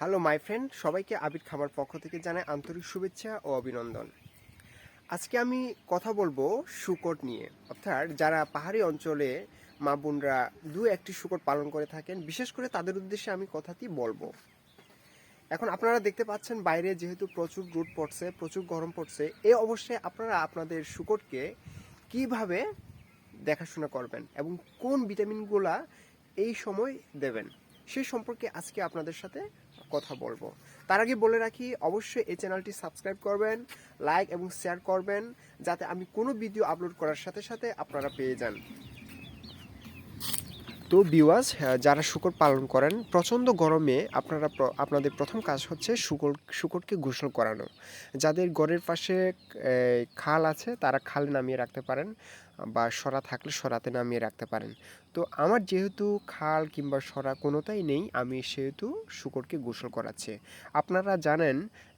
Hello my friend, সবাইকে আবির খামার পক্ষ থেকে জানাই আন্তরিক শুভেচ্ছা ও অভিনন্দন। আজকে আমি কথা বলবো শূকর নিয়ে, অর্থাৎ যারা পাহাড়ি অঞ্চলে মা বোনরা দু একটি শূকর পালন করে থাকেন, বিশেষ করে তাদের উদ্দেশ্যে আমি কথাটি বলবো। এখন আপনারা দেখতে পাচ্ছেন বাইরে যেহেতু প্রচুর রোদ পড়ছে, প্রচুর গরম পড়ছে, এই অবস্থায় আপনারা আপনাদের শূকরকে কিভাবে দেখাশোনা করবেন এবং কোন ভিটামিনগুলা এই সময় দেবেন সেই সম্পর্কে আজকে আপনাদের সাথে কথা বলবো। তার আগে বলে রাখি, অবশ্যই এই চ্যানেলটি সাবস্ক্রাইব করবেন, লাইক এবং শেয়ার করবেন, যাতে আমি কোনো ভিডিও আপলোড করার সাথে সাথে আপনারা পেয়ে যান। তো ভিউয়ার্স, যারা শূকর পালন করেন, প্রচণ্ড গরমে আপনাদের প্রথম কাজ হচ্ছে শূকরকে গোসল করানো। যাদের ঘরের পাশে খাল আছে তারা খালে নামিয়ে রাখতে পারেন, বা সরা থাকলে সরাতে নামিয়ে রাখতে পারেন। তো আমার যেহেতু খাল কিংবা সরা কোনোটাই নেই, আমি সেহেতু শূকরকে গোসল করাচ্ছি। আপনারা জানেন,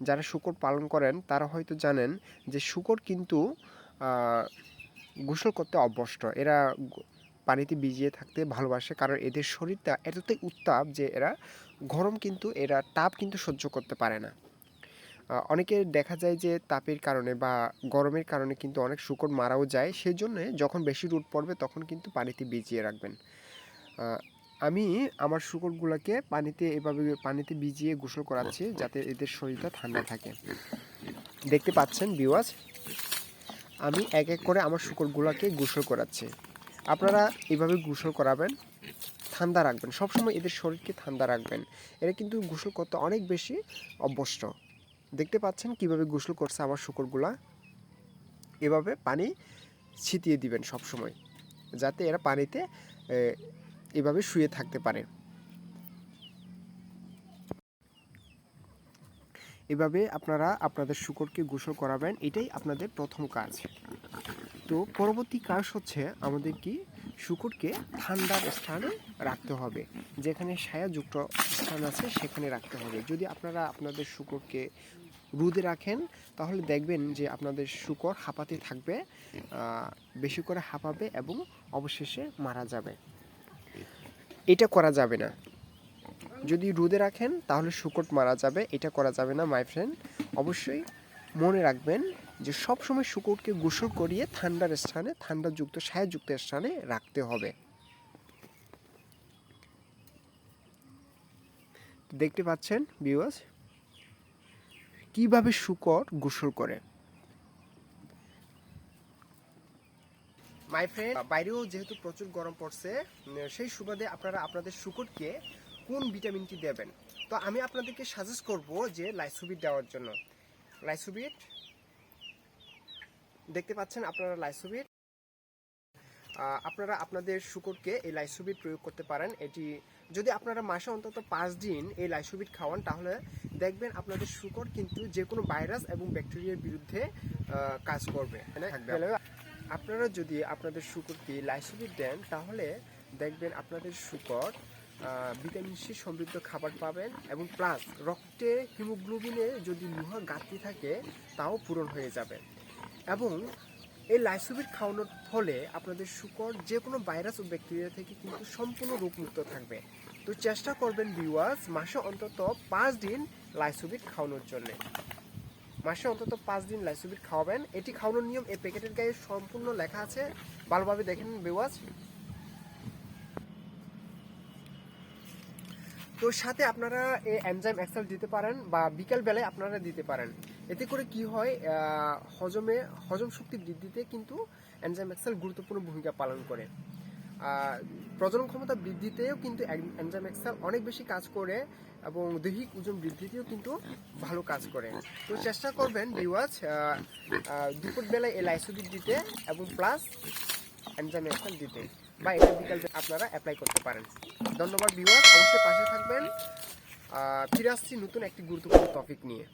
যারা শূকর পালন করেন তারা হয়তো জানেন যে শূকর কিন্তু গোসল করতে অভ্যস্ত। এরা পানিতে ভিজিয়ে থাকতে ভালোবাসে, কারণ এদের শরীরটা এতটাই উত্তাপ যে এরা তাপ কিন্তু সহ্য করতে পারে না। অনেকে দেখা যায় যে তাপের কারণে বা গরমের কারণে কিন্তু অনেক শূকর মারাও যায়। সেই জন্যে যখন বেশি রোদ পড়বে তখন কিন্তু পানিতে ভিজিয়ে রাখবেন। আমি আমার শূকরগুলোকে পানিতে ভিজিয়ে গোসল করাচ্ছি, যাতে এদের শরীরটা ঠান্ডা থাকে। দেখতে পাচ্ছেন ভিউয়ার্স, আমি এক এক করে আমার শূকরগুলোকে গোসল করাচ্ছি। আপনারা এইভাবে গোসল করাবেন, ঠান্ডা রাখবেন, সবসময় এদের শরীরকে ঠান্ডা রাখবেন। এরা কিন্তু গোসল করতে অনেক বেশি অভ্যস্ত। দেখতে পাচ্ছেন কিভাবে গোসল করছে আমার শূকরগুলা। এভাবে পানি ছিটিয়ে দিবেন সবসময়, যাতে এরা পানিতে এভাবে শুয়ে থাকতে পারে। এভাবে আপনারা আপনাদের শূকরকে গোসল করাবেন, এটাই আপনাদের প্রথম কাজ। তো পরবর্তী কাজ হচ্ছে আমাদের কি শূকরকে ঠান্ডার স্থানে রাখতে হবে। যেখানে ছায়াযুক্ত স্থান আছে সেখানে রাখতে হবে। যদি আপনারা আপনাদের শূকরকে রোদে রাখেন তাহলে দেখবেন যে আপনাদের শূকর হাঁপাতে থাকবে, বেশি করে হাঁপাবে এবং অবশেষে মারা যাবে। এটা করা যাবে না। যদি রোদে রাখেন তাহলে শূকর মারা যাবে, এটা করা যাবে না মাই ফ্রেন্ড। অবশ্যই মনে রাখবেন যে সবসময় শূকরকে গোসল করিয়ে ঠান্ডার স্থানে, ঠান্ডাযুক্ত ছায়াযুক্ত স্থানে রাখতে হবে। দেখতে পাচ্ছেন ভিউয়ার্স কিভাবে শূকর গোসল করে। মাই ফ্রেন্ড, বাইরেও যেহেতু প্রচুর গরম পড়ছে, সেই সুবাদে আপনারা আপনাদের শূকরকে কোন ভিটামিনটি দেবেন। তো আমি আপনাদেরকে সাজেস্ট করব যে লাইসোবিট দেওয়ার জন্য। লাইসোবিট দেখতে পাচ্ছেন আপনারা, লাইসোবিট আপনারা আপনাদের শূকরকে এই লাইসোবিট প্রয়োগ করতে পারেন। এটি যদি আপনারা মাসে অন্তত 5 দিন এই লাইসোবিট খাওয়ান, তাহলে দেখবেন আপনাদের শূকর কিন্তু যে কোনো ভাইরাস এবং ব্যাকটেরিয়ার বিরুদ্ধে কাজ করবে। আপনারা যদি আপনাদের শূকরকে লাইসোবিট দেন তাহলে দেখবেন আপনাদের শূকর ভিটামিন সি সমৃদ্ধ খাবার পাবেন, এবং প্লাস রক্তে হিমোগ্লোবিনে যদি লোহা ঘাটতি থাকে তাও পূরণ হয়ে যাবে। এবং এই লাইসোবিট খাওয়ানোর ফলে আপনাদের শূকর যে কোনো ভাইরাস ও ব্যাকটেরিয়া থেকে কিন্তু সম্পূর্ণ রোগমুক্ত থাকবে। তো চেষ্টা করবেন ভিউয়ার্স, মাসে অন্তত 5 দিন লাইসোবিট খাওয়ানোর জন্য। মাসে অন্তত 5 দিন লাইসোবিট খাওয়াবেন। এটি খাওয়ানোর নিয়ম এই প্যাকেটের গায়ে সম্পূর্ণ লেখা আছে, ভালোভাবে দেখেন ভিউয়ার্স। তো সাথে আপনারা এই এনজাইম এক্সেল দিতে পারেন, বা বিকেল বেলায় আপনারা দিতে পারেন। এতে করে কি হয়, হজম শক্তি বৃদ্ধিতে কিন্তু এনজাইম এক্সেল গুরুত্বপূর্ণ ভূমিকা পালন করে। প্রজনন ক্ষমতা বৃদ্ধিতেও কিন্তু এনজাইম এক্সেল অনেক বেশি কাজ করে, এবং দৈহিক ওজন বৃদ্ধিতেও কিন্তু ভালো কাজ করে। তো চেষ্টা করবেন ভিউয়ার্স দুপুরবেলায় এই লাইসোবিট দিতে, এবং প্লাস এনজাইম এক্সেল দিতে, বা এটা বিকাল আপনারা অ্যাপ্লাই করতে পারেন। ধন্যবাদ ভিউয়ার্স, অবশ্যই পাশে থাকবেন। ফিরে আসছি নতুন একটি গুরুত্বপূর্ণ টপিক নিয়ে।